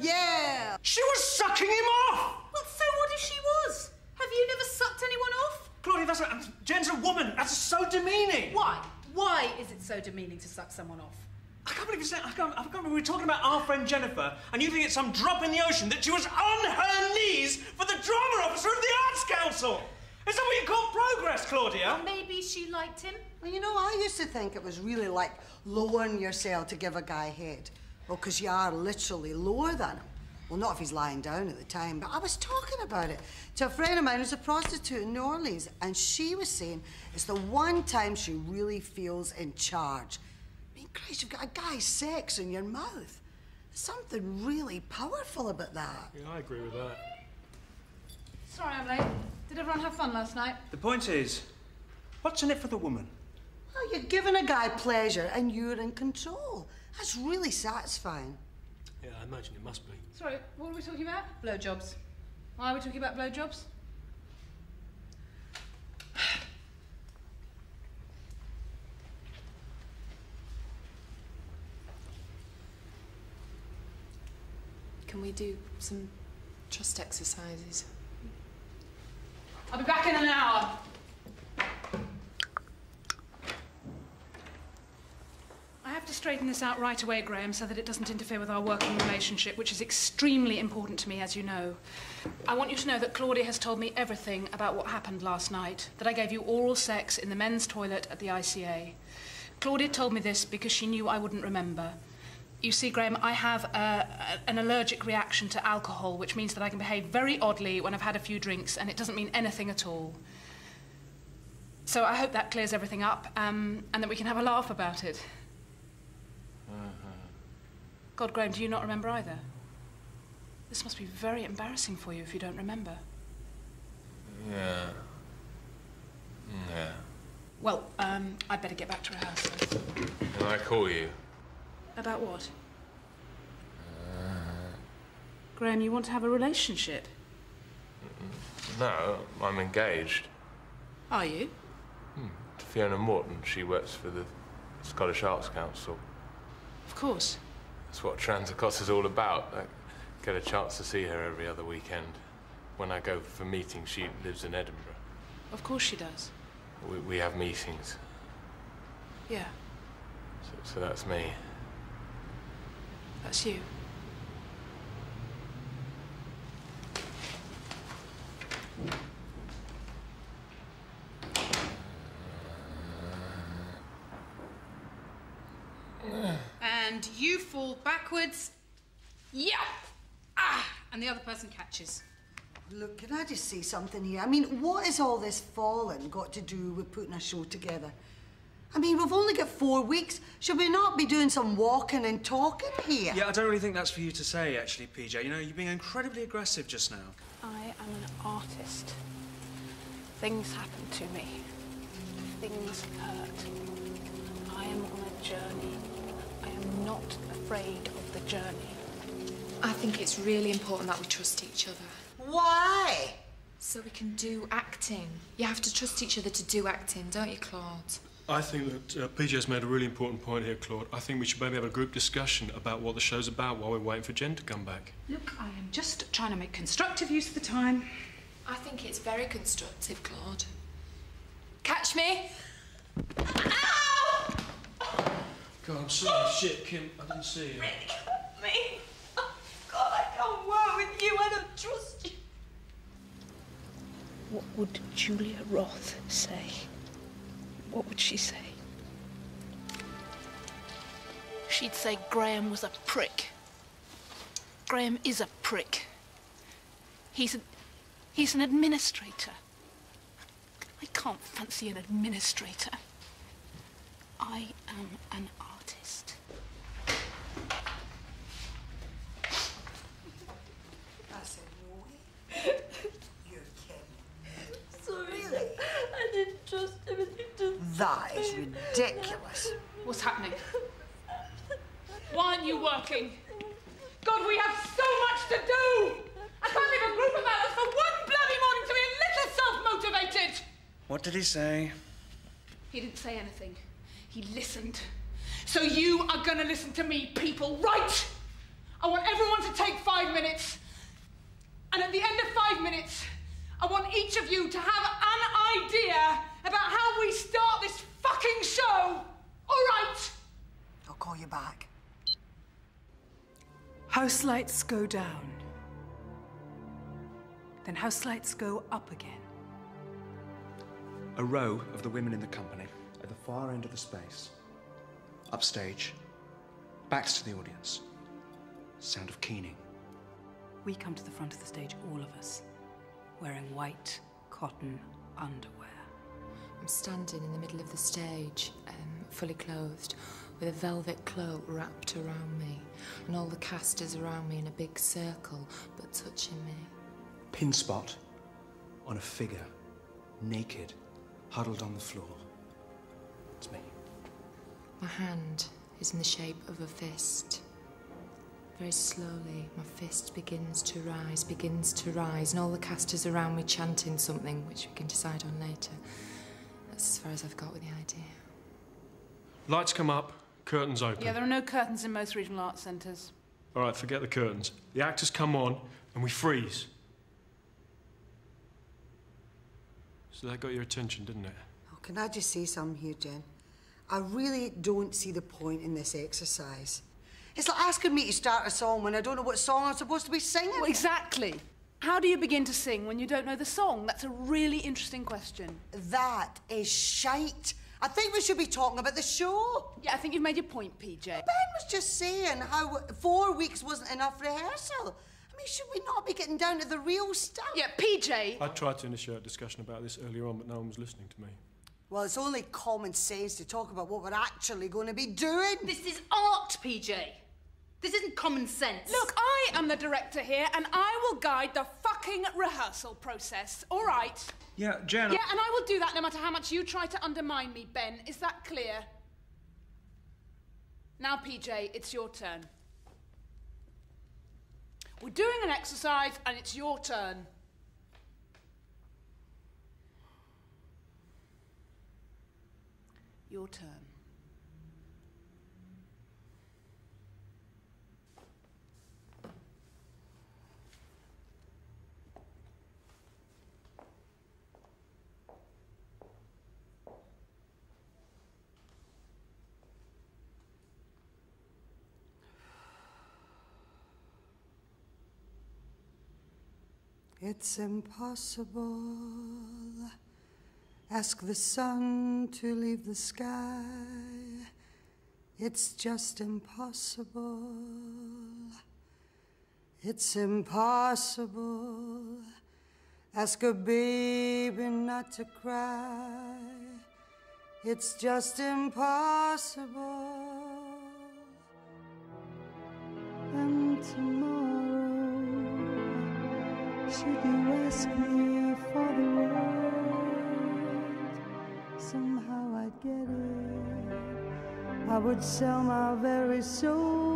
yeah. She was sucking him off! Well, so what if she was? Have you never sucked anyone off? Claudia, Jen's a woman. That's so demeaning. Why? Why is it so demeaning to suck someone off? I can't believe I can't believe we were talking about our friend Jennifer, and you think it's some drop in the ocean that she was on her knees for the drama officer of the Arts Council. Is that what you call progress, Claudia? Well, maybe she liked him. Well, you know, I used to think it was really like lowering yourself to give a guy head. Well, because you are literally lower than him. Well, not if he's lying down at the time, but I was talking about it to a friend of mine who's a prostitute in New Orleans, and she was saying it's the one time she really feels in charge. I mean, Christ, you've got a guy's sex in your mouth. There's something really powerful about that. Yeah, I agree with that. Sorry I'm late. Did everyone have fun last night? The point is, what's in it for the woman? Well, you're giving a guy pleasure and you're in control. That's really satisfying. Yeah, I imagine it must be. Sorry, what are we talking about? Blowjobs. Why are we talking about blowjobs? Can we do some trust exercises? I'll be back in an hour. I have to straighten this out right away, Graham, so that it doesn't interfere with our working relationship, which is extremely important to me, as you know. I want you to know that Claudia has told me everything about what happened last night, that I gave you oral sex in the men's toilet at the ICA. Claudia told me this because she knew I wouldn't remember. You see, Graham, I have an allergic reaction to alcohol, which means that I can behave very oddly when I've had a few drinks, and it doesn't mean anything at all. So I hope that clears everything up, and that we can have a laugh about it. God, Graham, do you not remember either? This must be very embarrassing for you if you don't remember. Yeah. Yeah. Well, I'd better get back to rehearsal. Can I call you? About what? Graham, you want to have a relationship? No, I'm engaged. Are you? To Fiona Morton. She works for the Scottish Arts Council. Of course. That's what Transacos is all about. I get a chance to see her every other weekend. When I go for meetings, she lives in Edinburgh. Of course she does. We have meetings. Yeah. So that's me. That's you. And you fall backwards. Yep! Ah! And the other person catches. Look, can I just say something here? I mean, what has all this falling got to do with putting a show together? I mean, we've only got 4 weeks. Should we not be doing some walking and talking here? Yeah, I don't really think that's for you to say, actually, PJ. You know, you're being incredibly aggressive just now. I am an artist. Things happen to me. Things hurt. I am on a journey. I am not afraid of the journey. I think it's really important that we trust each other. Why? So we can do acting. You have to trust each other to do acting, don't you, Claude? I think that PJ's made a really important point here, Claude. I think we should maybe have a group discussion about what the show's about while we're waiting for Jen to come back. Look, I am just trying to make constructive use of the time. I think it's very constructive, Claude. Catch me! God, I'm sorry. Shit, Kim, I didn't see you. Really cut me. Oh, God, I can't work with you. I don't trust you. What would Julia Roth say? What would she say? She'd say Graham was a prick. Graham is a prick. He's an administrator. I can't fancy an administrator. I am an artist. I said, no way. You're kidding. Sorry. Really? I didn't trust him as you just... That is ridiculous. What's happening? Why aren't you working? God, we have so much to do! I can't leave a group of adults for one bloody morning to be a little self-motivated! What did he say? He didn't say anything. He listened. So you are gonna listen to me, people, right? I want everyone to take 5 each of you to have an idea about how we start this fucking show. All right? I'll call you back. House lights go down. Then house lights go up again. A row of the women in the company at the far end of the space. Upstage, backs to the audience. Sound of keening. We come to the front of the stage, all of us, wearing white cotton underwear. I'm standing in the middle of the stage, fully clothed, with a velvet cloak wrapped around me, and all the cast is around me in a big circle, but touching me. Pin spot on a figure, naked, huddled on the floor. It's me. My hand is in the shape of a fist. Very slowly, my fist begins to rise, and all the cast is around me chanting something, which we can decide on later. That's as far as I've got with the idea. Lights come up, curtains open. Yeah, there are no curtains in most regional arts centres. All right, forget the curtains. The actors come on, and we freeze. So that got your attention, didn't it? Oh, can I just say something here, Jen? I really don't see the point in this exercise. It's like asking me to start a song when I don't know what song I'm supposed to be singing. Well, exactly. How do you begin to sing when you don't know the song? That's a really interesting question. That is shite. I think we should be talking about the show. Yeah, I think you've made your point, PJ. Ben was just saying how 4 weeks wasn't enough rehearsal. I mean, should we not be getting down to the real stuff? Yeah, PJ. I tried to initiate a discussion about this earlier on, but no one was listening to me. Well, it's only common sense to talk about what we're actually going to be doing. This is art, PJ. This isn't common sense. Look, I am the director here, and I will guide the fucking rehearsal process, all right? Yeah, Jen. Yeah, and I will do that no matter how much you try to undermine me, Ben. Is that clear? Now, PJ, it's your turn. We're doing an exercise, and it's your turn. Your turn. It's impossible. Ask the sun to leave the sky. It's just impossible. It's impossible. Ask a baby not to cry. It's just impossible. And tomorrow, should you ask me for the world, somehow I'd get it. I would sell my very soul